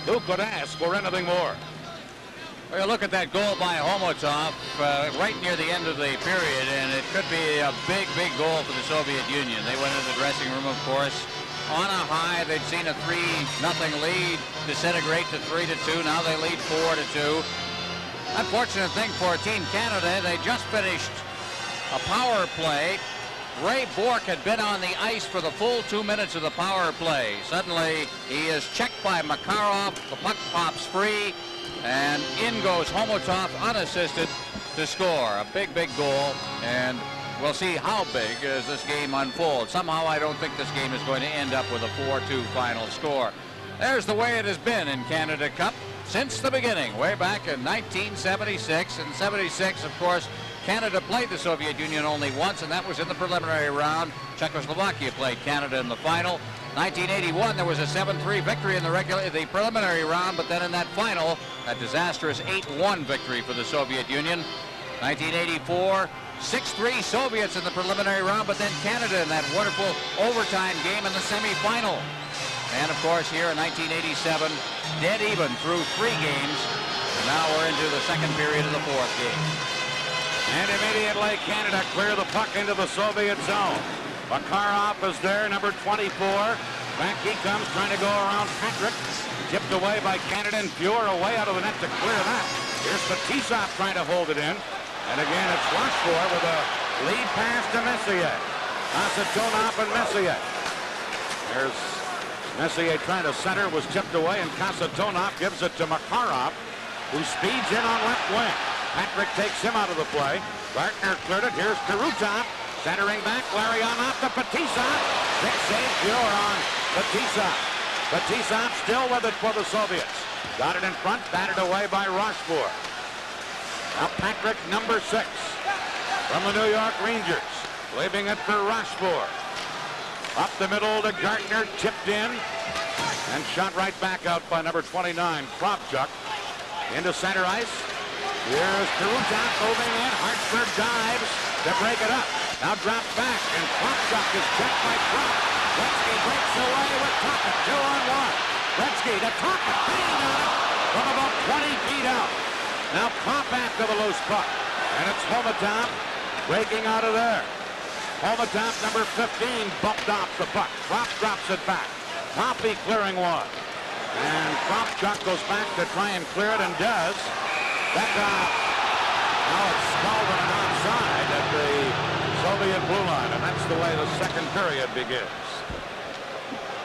Who could ask for anything more? Well, you look at that goal by Homotov right near the end of the period, and it could be a big, big goal for the Soviet Union. They went into the dressing room, of course, on a high. They'd seen a 3-0 lead disintegrate to 3-2. Now they lead 4-2. Unfortunate thing for Team Canada, they just finished a power play. Ray Bourque had been on the ice for the full 2 minutes of the power play. Suddenly, he is checked by Makarov. The puck pops free, and in goes Homotov unassisted to score. A big, big goal, and we'll see how big as this game unfolds. Somehow, I don't think this game is going to end up with a 4-2 final score. There's the way it has been in Canada Cup since the beginning, way back in 1976. In 76, of course, Canada played the Soviet Union only once, and that was in the preliminary round. Czechoslovakia played Canada in the final. 1981, there was a 7-3 victory in the preliminary round, but then in that final, a disastrous 8-1 victory for the Soviet Union. 1984, 6-3 Soviets in the preliminary round, but then Canada in that wonderful overtime game in the semifinal. And of course, here in 1987, dead even through 3 games. And now we're into the second period of the 4th game. And immediately Canada clear the puck into the Soviet zone. Makarov is there, number 24. Back he comes, trying to go around Patrick. Tipped away by Canada, and Fuhr away out of the net to clear that. Here's Fetisov trying to hold it in. And again, it's Rochefort with a lead pass to Messier. Kasatonov and Messier. There's Messier trying to center, was tipped away, and Kasatonov gives it to Makarov, who speeds in on left wing. Patrick takes him out of the play. Gartner cleared it. Here's Karutov. Centering back. Larionov to Fetisov. Big save Fuhr on Fetisov. Fetisov still with it for the Soviets. Got it in front. Batted away by Rochefort. Now Patrick, number 6 from the New York Rangers. Leaving it for Rochefort. Up the middle to Gartner. Tipped in. And shot right back out by number 29, Kravchuk. Into center ice. Here's Karutov moving in. Hartford dives to break it up. Now drops back, and Kravchuk is checked by Krop. Gretzky breaks away with Tocchet. 2-on-1. Gretzky to Tocchet. Bang on it from about 20 feet out. Now Krop after the loose puck. And it's Homotov breaking out of there. Homotov, number 15, bumped off the puck. Krop drops it back. Poppy clearing one. And Kravchuk goes back to try and clear it, and does. Now it's Spalding and onside at the Soviet blue line, and that's the way the second period begins.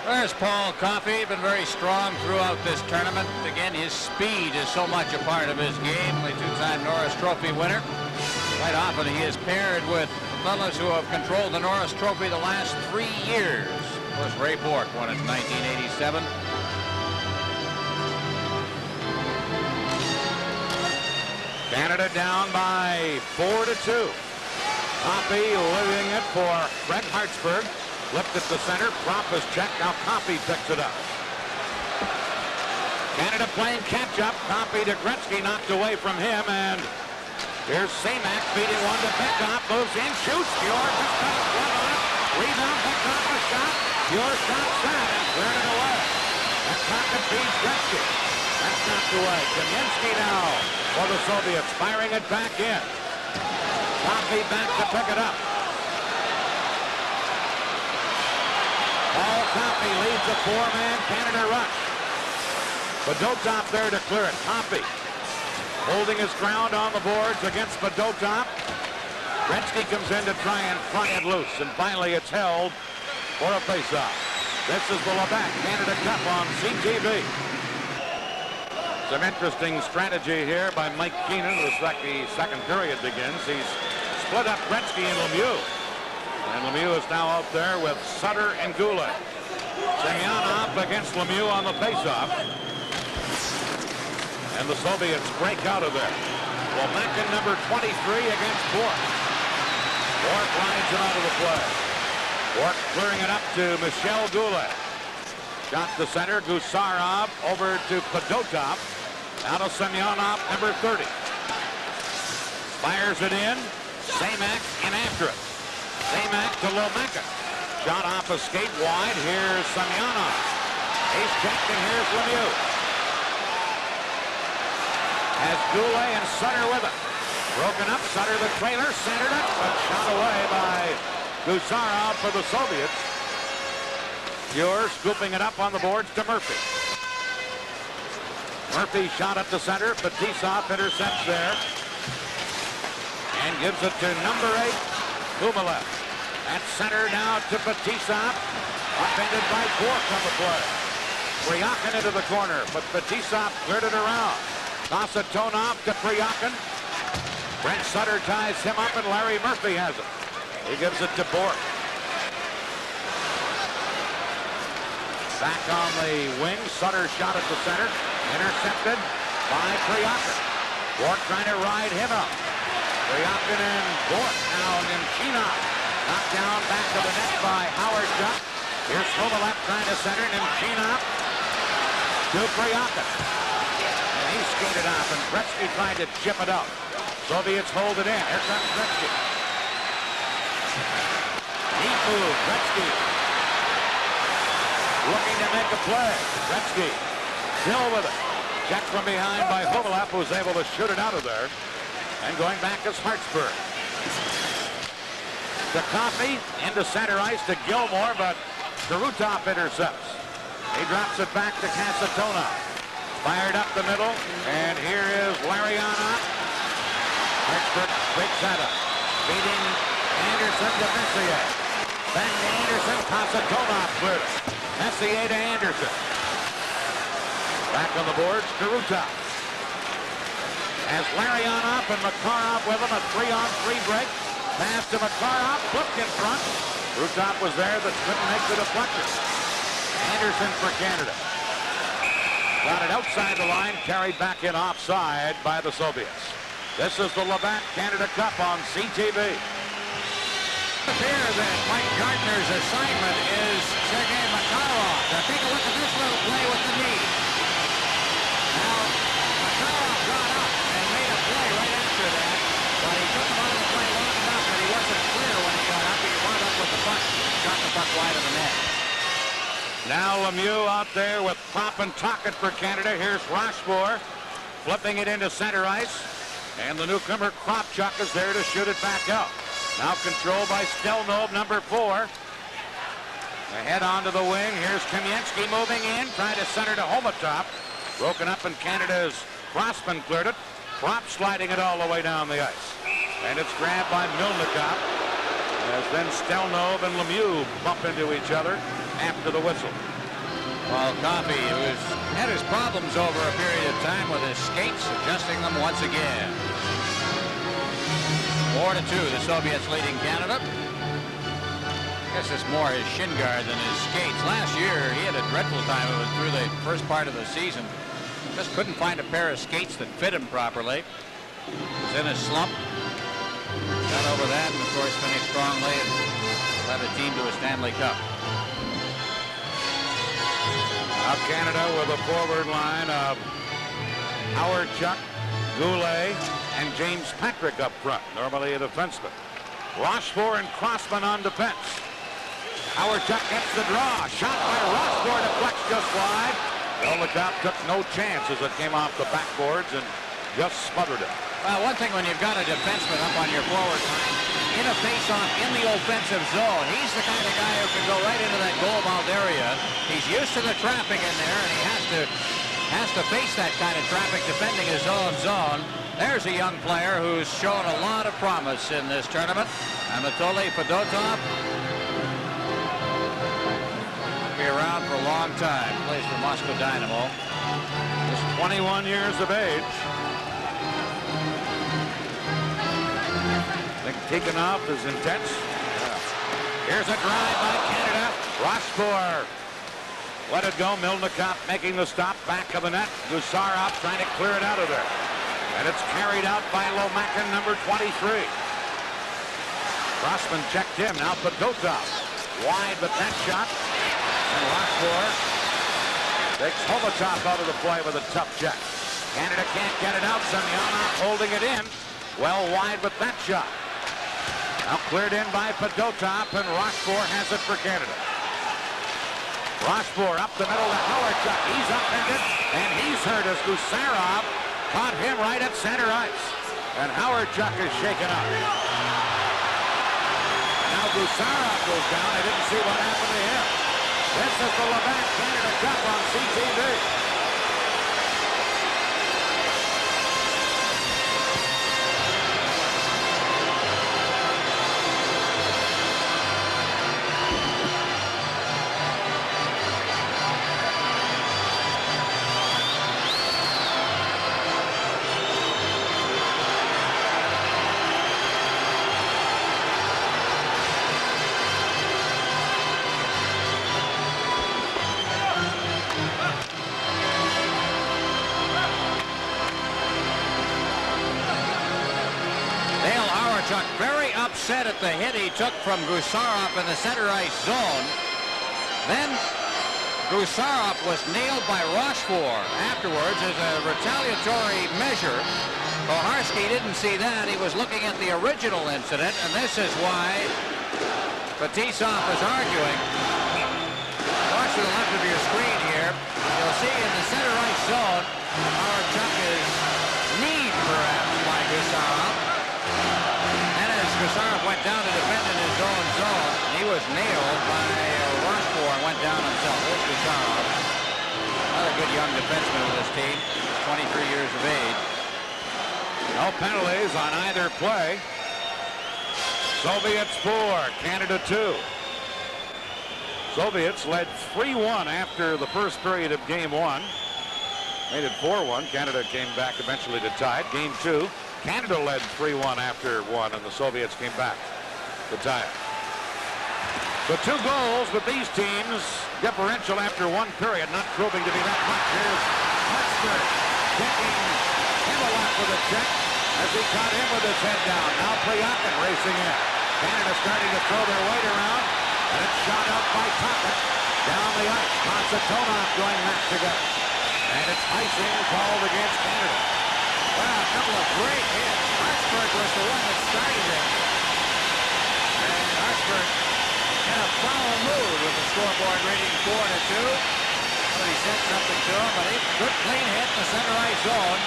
There's Paul Coffey, been very strong throughout this tournament. Again, his speed is so much a part of his game. The 2-time Norris Trophy winner. Quite often he is paired with fellows who have controlled the Norris Trophy the last 3 years. Of course, Ray Bourque won it in 1987. Canada down by 4-2. Poppy leaving it for Fred Hartsburg. Flipped it to center. Prop is checked. Now Poppy picks it up. Canada playing catch-up. Poppy to Gretzky, knocked away from him. And here's Semak beating one to Beckhoff. Moves in, shoots. Fuhr just got a glove on it. Rebound, Beckhoff a shot. Fuhr stops that and cleared it away. And Tocchet beats Gretzky. That's knocked away. Kaminsky now for the Soviets, firing it back in. Poppy back to pick it up. Paul Poppy leads a 4-man Canada rush. Fedotov there to clear it. Poppy holding his ground on the boards against Fedotov. Gretzky comes in to try and pry it loose, and finally it's held for a faceoff. This is the Labatt Canada Cup on CTV. Some interesting strategy here by Mike Keenan as the second period begins. He's split up Gretzky and Lemieux. And Lemieux is now out there with Sutter and Goulet. Semyonov against Lemieux on the faceoff. And the Soviets break out of there. Womakin, number 23, against Bourque. Bourque lines him out of the play. Bourque clearing it up to Michel Goulet. Shot to center. Gusarov over to Fedotov. Now to Semyonov, number 30. Fires it in. Semak in after it. Semak to Womakin. Shot off a skate wide. Here's Semyonov. Ace checked, and here's Lemieux. As Goulet and Sutter with it. Broken up, Sutter the trailer, centered it, but shot away by Gusarov for the Soviets. Pure scooping it up on the boards to Murphy. Murphy shot at the center. Fetisov intercepts there. And gives it to number 8, Kumalev. At center now to Fetisov. Upended by Bork on the play. Pryakin into the corner, but Fetisov cleared it around. Kasatonov to Pryakin. Brent Sutter ties him up, and Larry Murphy has it. He gives it to Bork. Back on the wing, Sutter shot at the center. Intercepted by Pryakin. Bork trying to ride him up. Pryakin and Bork now, and Chino knocked down back of the net by Howard Duck. Here's Kovalev trying to center, and Chino to Pryakin. And he skated off, and Gretzky tried to chip it out. Soviets hold it in. Here comes Gretzky. Neat move, Gretzky. Looking to make a play. Gretzky still with it. Checked from behind by Kovalev, who was able to shoot it out of there. And going back is Hartsburg. To Coffey, into center ice to Gilmore, but Kurutov intercepts. He drops it back to Kasatonov. Fired up the middle, and here is Larionov. Hartsburg breaks that up. Beating Anderson to Messier. Back to Anderson, Kasatonov cleared it. Messier to Anderson. Back on the boards, Kurutov. As Larionov and Makarov with him, a 3-on-3 break. Pass to Makarov, flipped in front. Kurutov was there, but couldn't make the deflection. Anderson for Canada. Got it outside the line, carried back in offside by the Soviets. This is the Labatt Canada Cup on CTV. Here that Mike Gardner's assignment is Sergei Makarov. Now take a look at this little play with the knee. Now Makarov got up and made a play right after that, but he took him out of the play long enough that he wasn't clear when he got up. He wound up with the puck, shot the puck wide of the net. Now Lemieux out there with Pop and Tocchet for Canada. Here's Rochefort flipping it into center ice. And the newcomer Kravchuk is there to shoot it back out. Now controlled by Stelnov, number 4. Ahead onto the wing. Here's Kamensky moving in, trying to center to Homotop. Broken up, and Canada's Crossman cleared it. Prop sliding it all the way down the ice. And it's grabbed by Milnikov. As then Stelnov and Lemieux bump into each other after the whistle. Well, Coffey had his problems over a period of time with his skates, adjusting them once again. 4-2, the Soviets leading Canada. I guess it's more his shin guard than his skates. Last year, he had a dreadful time of it through the first part of the season. Just couldn't find a pair of skates that fit him properly. Was in a slump. Got over that, and of course finished strongly and led a team to a Stanley Cup. Now Canada with a forward line of Howard Chuck, Goulet, and James Patrick up front, normally a defenseman. Rochefort and Crossman on defense. Howard Chuck gets the draw. Shot by Rochefort, deflects just wide. Milnikov took no chance as it came off the backboards and just smothered it. Well, one thing when you've got a defenseman up on your forward line, in a face-off in the offensive zone, he's the kind of guy who can go right into that goal-mouth area. He's used to the traffic in there, and he has to face that kind of traffic defending his own zone. There's a young player who's shown a lot of promise in this tournament. Anatoly Fedotov. Be around for a long time. Plays for Moscow Dynamo. Just 21 years of age. I think Tikhonov is intense. Yeah. Here's a drive by Canada. Rochefort let it go. Milnikov making the stop back of the net. Gusarov trying to clear it out of there. And it's carried out by Lomakin, number 23. Crossman checked him. Now Fedotov. Wide with that shot. And Rochefort takes Homotop out of the play with a tough check. Canada can't get it out. Semyonov holding it in. Well wide with that shot. Now cleared in by Fedotov, and Rochefort has it for Canada. Rochefort up the middle to Howard Chuck. He's upended, and he's hurt as Gusarov caught him right at center ice. And Howard Chuck is shaken up. Now Gusarov goes down. I didn't see what happened to him. This is the Labatt Canada Cup on CTV. Very upset at the hit he took from Gusarov in the center ice zone. Then Gusarov was nailed by Rochefort afterwards as a retaliatory measure. Koharski didn't see that. He was looking at the original incident, and this is why Fetisov is arguing. Watch to the left of your screen here. You'll see in the center ice zone, Howard Chuck is kneed perhaps by Gusarov. Gusarov went down to defend in his own zone. He was nailed by Rochefort and went down himself. There's Gusarov. Another good young defenseman of this team, 23 years of age. No penalties on either play. Soviets 4, Canada 2. Soviets led 3-1 after the first period of Game 1. Made it 4-1. Canada came back eventually to tie it. Game 2. Canada led 3-1 after 1, and the Soviets came back to tie it. So 2 goals, but these teams differential after 1 period, not proving to be that much. Here's Hartsburg kicking him a lot with a check as he caught him with his head down. Now Plyakin racing in. Canada starting to throw their weight around, and it's shot out by Tocchet down the ice. Konstantinov going back together. And it's icing called against Canada. Wow, a couple of great hits. Hartsburg was the one that started it. And Hartsburg in a foul mood with the scoreboard reading 4-2. But he said something to him, but a good clean hit in the center ice zone.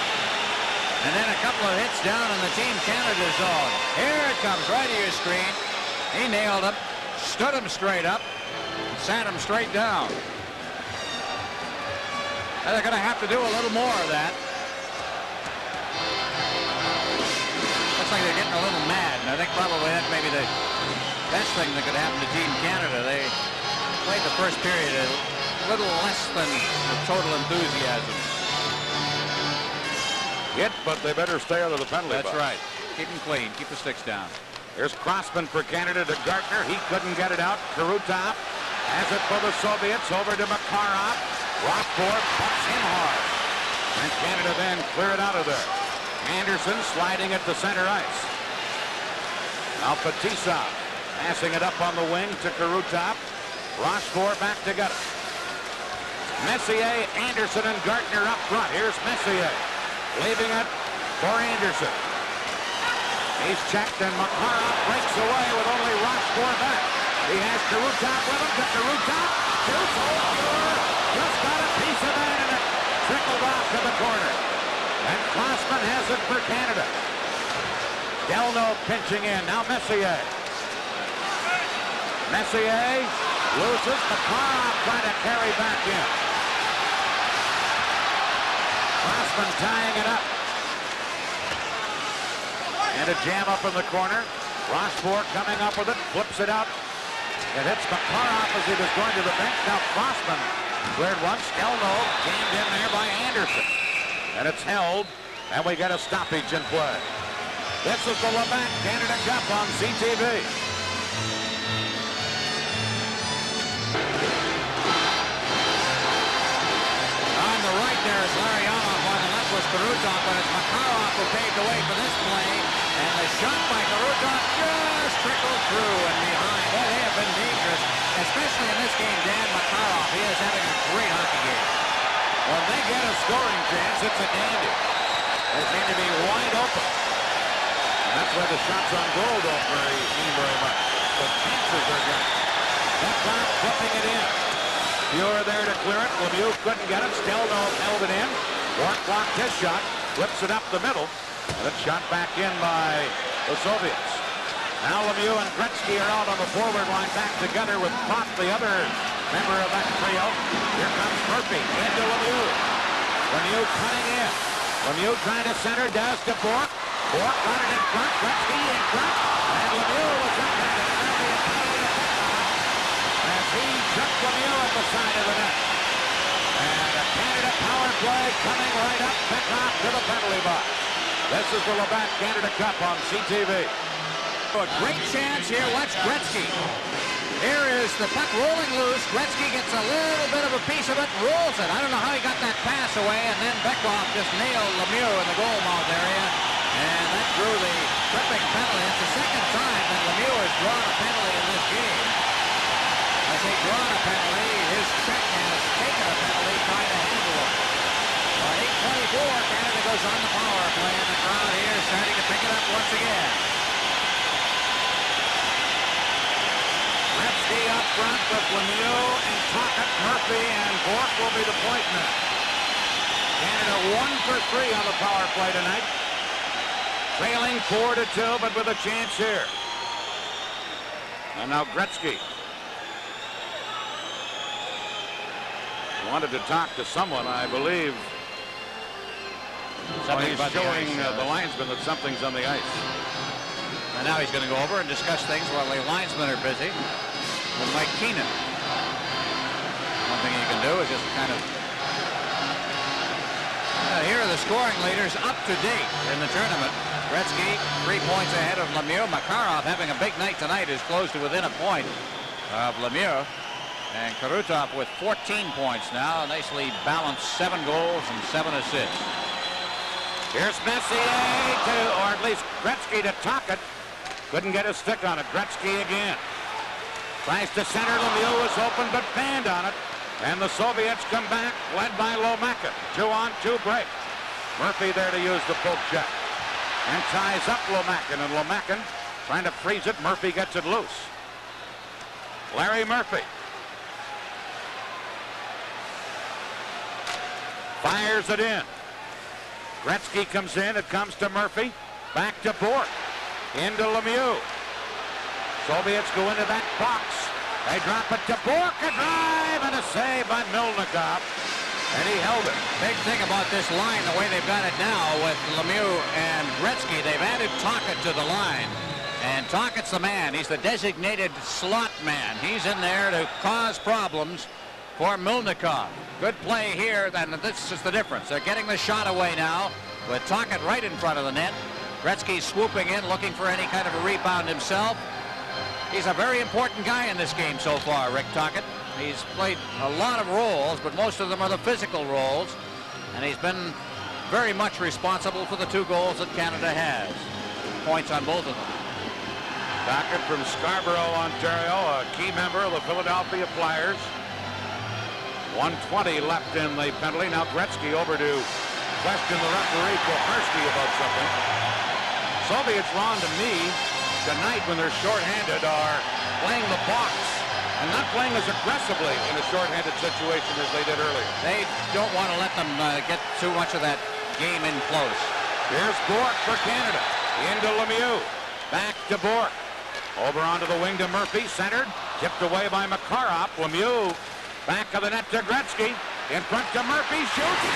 And then a couple of hits down in the Team Canada zone. Here it comes right to your screen. He nailed him, stood him straight up, sat him straight down. And they're going to have to do a little more of that. Looks like they're getting a little mad, and I think probably that may be the best thing that could happen to Team Canada. They played the first period a little less than the total enthusiasm. Hit, but they better stay out of the penalty box. That's right. Keep them clean. Keep the sticks down. Here's Crossman for Canada to Gartner. He couldn't get it out. Karutov has it for the Soviets. Over to Makarov. Rochefort pucks him hard. And Canada then clear it out of there. Anderson sliding it to center ice. Now Fetisov passing it up on the wing to Karutov. Rochefort back to get it. Messier, Anderson, and Gartner up front. Here's Messier leaving it for Anderson. He's checked, and Makarov breaks away with only Rochefort back. He has Karutov with him to Karutov. Shoots over. Just got a piece of that, and it trickled off to the corner. And Crossman has it for Canada. Delno pinching in. Now Messier. Messier loses. Makarov trying to carry back in. Crossman tying it up. And a jam up in the corner. Rochefort coming up with it. Flips it out. It hits Makarov as he was going to the bench. Now Crossman cleared once. Delno jammed in there by Anderson. And it's held. And we get a stoppage in play. This is the Labatt Canada Cup on CTV. On the right there is Larionov. On the left was Karutov, but it's Makarov who paved the way for this play. And the shot by Karutov just trickled through and behind. Boy, they have been dangerous, especially in this game. Dan Makarov, he is having a great hockey game. When they get a scoring chance, it's a dandy. They seem to be wide open. And that's why the shots on goal don't mean very much. The chances are good. That clock flipping it in. Muir there to clear it. Lemieux couldn't get it. Stelno held it in. Rourke blocked his shot. whips it up the middle, and it's shot back in by the Soviets. Now Lemieux and Gretzky are out on the forward line, back together with Pop, the other member of that trio. Here comes Murphy into Lemieux. Lemieux cutting in. Lemieux trying to center, does to Bourque. Bourque got it in front, Gretzky in front, and Lemieux was up there as he took Lemieux at the side of the net. And a Canada power play coming right up, Petroff to the penalty box. This is the Labatt Canada Cup on CTV. A great chance here. Watch Gretzky. Here is the puck rolling loose. Gretzky gets a little bit of a piece of it, rolls it. I don't know how he got that pass away, and then Beckhoff just nailed Lemieux in the goal mouth area, and that drew the tripping penalty. It's the second time that Lemieux has drawn a penalty in this game. I say drawn a penalty. His check has taken a penalty, trying to handle it. 8:24, Canada goes on the power play, and the crowd here is starting to pick it up once again. Gretzky up front with Lemieux and Tocchet, Murphy, and Bourque will be the point men. Canada 1 for 3 on the power play tonight. Trailing 4-2, but with a chance here. And now Gretzky wanted to talk to someone, I believe. He's showing the linesman that something's on the ice. And now he's going to go over and discuss things while the linesmen are busy with Mike Keenan. One thing he can do is just kind of... here are the scoring leaders up to date in the tournament. Gretzky 3 points ahead of Lemieux. Makarov having a big night tonight is close to within a point of Lemieux. And Karutov with 14 points now. Nicely balanced, 7 goals and 7 assists. Here's Messier or at least Gretzky to Tocchet. Couldn't get a stick on it. Gretzky again. Tries to center. Lemieux was open but fanned on it. And the Soviets come back, led by Lomakin. 2-on-2 break. Murphy there to use the poke check. And ties up Lomakin. And Lomakin trying to freeze it. Murphy gets it loose. Larry Murphy. Fires it in. Gretzky comes in. It comes to Murphy. Back to Bourque. Into Lemieux. Soviets go into that box. They drop it to Bourque. A drive and a save by Milnikov. And he held it. Big thing about this line, the way they've got it now with Lemieux and Gretzky, they've added Tocchet to the line. And Tocchet's the man. He's the designated slot man. He's in there to cause problems for Milnikov. Good play here, and this is the difference. They're getting the shot away now with Tocchet right in front of the net. Gretzky swooping in, looking for any kind of a rebound himself. He's a very important guy in this game so far, Rick Tocchet. He's played a lot of roles, but most of them are the physical roles. And he's been very much responsible for the 2 goals that Canada has. Points on both of them. Tocchet from Scarborough, Ontario, a key member of the Philadelphia Flyers. 1:20 left in the penalty. Now Gretzky over to question the referee, Koharski, about something. Soviets, Ron, to me, tonight when they're shorthanded, are playing the box and not playing as aggressively in a shorthanded situation as they did earlier. They don't want to let them get too much of that game in close. Here's Bourque for Canada. Into Lemieux. Back to Bourque. Over onto the wing to Murphy. Centered. Tipped away by Makarov. Lemieux. Back of the net to Gretzky. In front to Murphy. Shoots.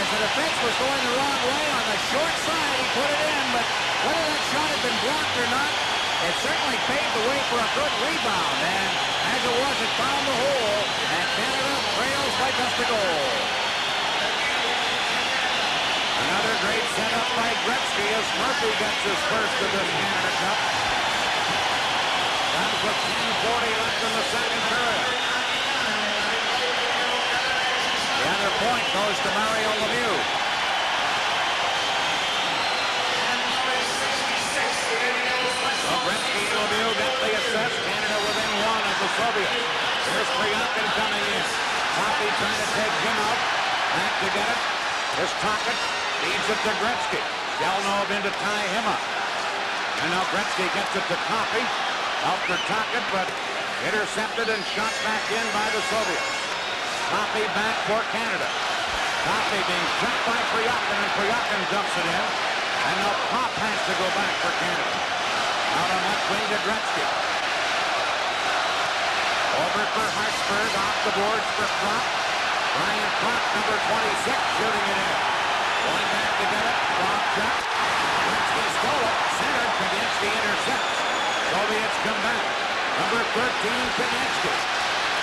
The defense was going the wrong way on the short side. He put it in, but whether that shot had been blocked or not, it certainly paved the way for a good rebound. And as it was, it found the hole, and Canada trails by just a goal. Another great setup by Gretzky as Murphy gets his first of this Canada Cup. Comes with 10:40 left in the second period. The other point goes to Mario Lemieux. Well, Lemieux got the assist. Canada within one of the Soviets. Here's Kryakin coming in. Coffey trying to take him out. Back to get it. Here's Tocchet. Feeds it to Gretzky. Delnov in to tie him up. And now Gretzky gets it to Coffey. Out for Tocchet, but intercepted and shot back in by the Soviets. Coffey back for Canada. Coffey being shot by Kryakin, and Kryakin dumps it in. And now Pop has to go back for Canada. Out on left wing to Gretzky. Over for Hartsburg, off the boards for Kropp. Brian Kropp, number 26, shooting it in. Going back to get it, long shot. Gretzky stole it, centered, Kaninsky intercepts. Soviets come back. Number 13, Kaninsky.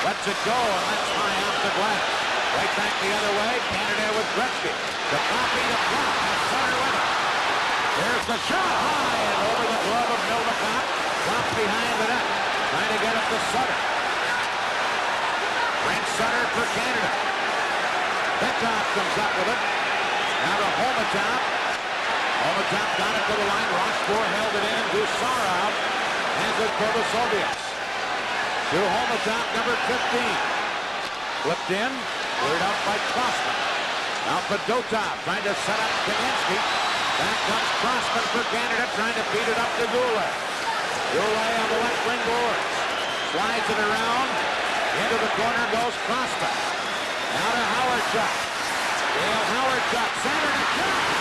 Lets it go, and that's high off the glass. Right back the other way, Canada with Gretzky. The copy to Kropp, and Sutter with it. There's the shot, high and over the glove of Milnicott. Kropp behind the net, trying to get it to Sutter. Brent Sutter for Canada. Petkoff comes up with it. Now to Homatop. Homatop got it to the line. Rochefort held it in, and Gusarov has it for the Soviets. To Homatop, number 15. Flipped in, cleared out by Crossman. Now Fedotov trying to set up Kaninsky. Back comes Crossman for Canada, trying to feed it up to Goulet. Goulet on the left wing boards. Slides it around. Into the corner goes Crossman. Now to Howardchuk. Dale Howardchuk, center to shot.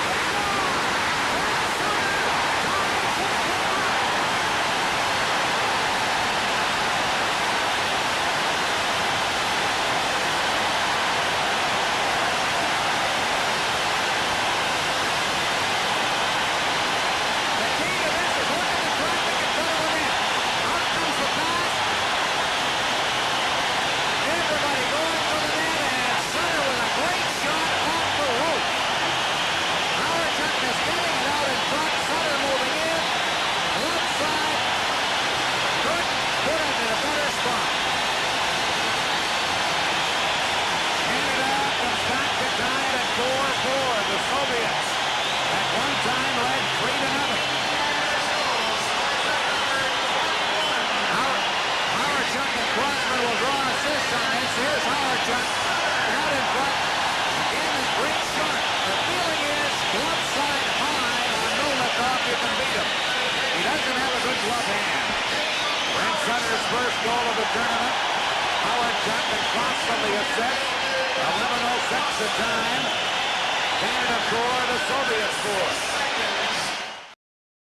Here's Howardchuk out in front. Again, a great shot. The feeling is glove side high on Milnicott. You can beat him. He doesn't have a good glove hand. Brent Sutter's first goal of the tournament. Howardchuk and Cross from the assist. 11:06 the time. Canada 4, the Soviets 4.